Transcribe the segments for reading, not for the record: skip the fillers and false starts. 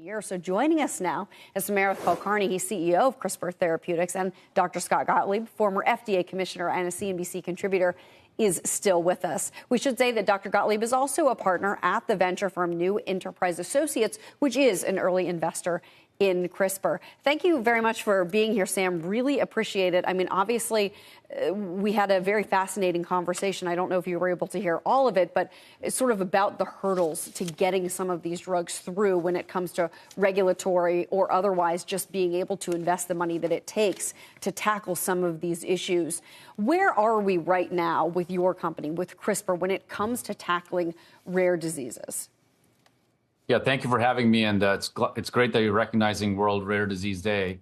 year. So joining us now is Samarth Kulkarni. He's CEO of Crispr Therapeutics, and Dr. Scott Gottlieb, former FDA commissioner and a CNBC contributor, is still with us. We should say that Dr. Gottlieb is also a partner at the venture firm New Enterprise Associates, which is an early investor in CRISPR. Thank you very much for being here, Sam. Really appreciate it. I mean, obviously, we had a very fascinating conversation. I don't know if you were able to hear all of it, but it's sort of about the hurdles to getting some of these drugs through when it comes to regulatory or otherwise just being able to invest the money that it takes to tackle some of these issues. Where are we right now with your company, with CRISPR, when it comes to tackling rare diseases? Yeah, thank you for having me, and it's great that you're recognizing World Rare Disease Day.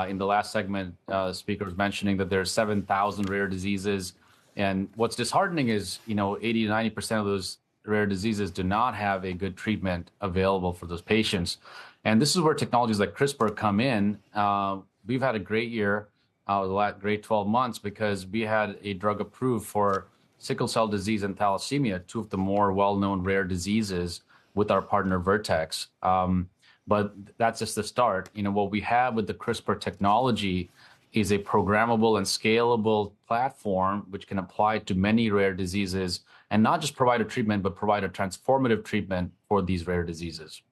In the last segment, the speaker was mentioning that there are 7,000 rare diseases, and what's disheartening is, 80 to 90% of those rare diseases do not have a good treatment available for those patients. And this is where technologies like CRISPR come in. We've had a great year, the last great 12 months, because we had a drug approved for sickle cell disease and thalassemia, two of the more well-known rare diseases, with our partner Vertex. But that's just the start. What we have with the CRISPR technology is a programmable and scalable platform which can apply to many rare diseases and not just provide a treatment, but provide a transformative treatment for these rare diseases.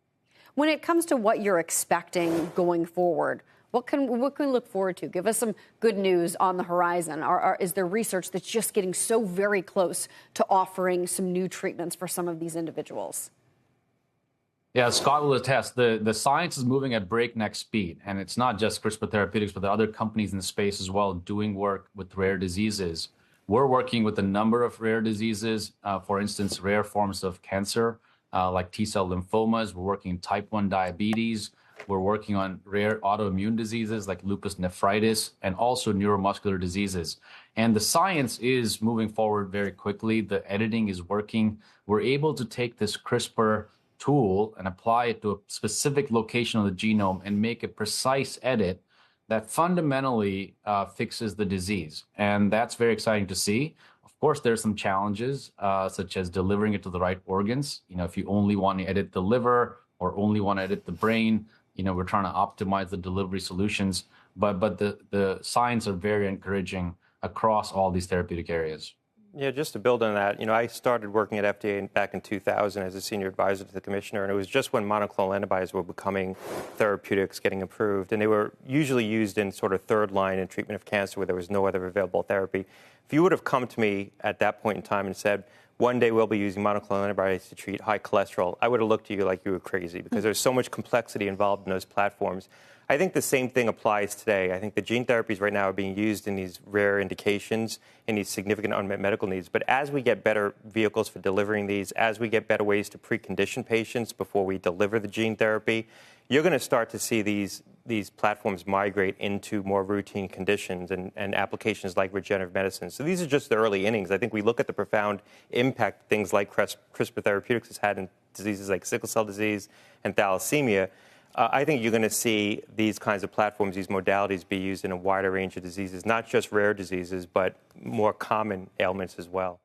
When it comes to what you're expecting going forward, what can we look forward to? Give us some good news on the horizon. Is there research that's just getting so very close to offering some new treatments for some of these individuals? Yeah, Scott will attest. The science is moving at breakneck speed, and it's not just CRISPR Therapeutics, but the other companies in the space as well doing work with rare diseases. We're working with a number of rare diseases, for instance, rare forms of cancer, like T-cell lymphomas. We're working in type 1 diabetes. We're working on rare autoimmune diseases like lupus nephritis and also neuromuscular diseases. And the science is moving forward very quickly. The editing is working. We're able to take this CRISPR tool and apply it to a specific location of the genome and make a precise edit that fundamentally fixes the disease. And that's very exciting to see. Of course, there are some challenges, such as delivering it to the right organs. If you only want to edit the liver or only want to edit the brain, we're trying to optimize the delivery solutions. But the signs are very encouraging across all these therapeutic areas. Yeah, just to build on that, I started working at FDA back in 2000 as a senior advisor to the commissioner, and it was just when monoclonal antibodies were becoming therapeutics, getting approved, and they were usually used in sort of third line in treatment of cancer where there was no other available therapy. If you would have come to me at that point in time and said, one day we'll be using monoclonal antibodies to treat high cholesterol, I would have looked at you like you were crazy because there's so much complexity involved in those platforms. I think the same thing applies today. I think the gene therapies right now are being used in these rare indications, in these significant unmet medical needs. But as we get better vehicles for delivering these, as we get better ways to precondition patients before we deliver the gene therapy, you're going to start to see these platforms migrate into more routine conditions and applications like regenerative medicine. So these are just the early innings. I think we look at the profound impact things like CRISPR Therapeutics has had in diseases like sickle cell disease and thalassemia. I think you're going to see these kinds of platforms, these modalities be used in a wider range of diseases, not just rare diseases, but more common ailments as well.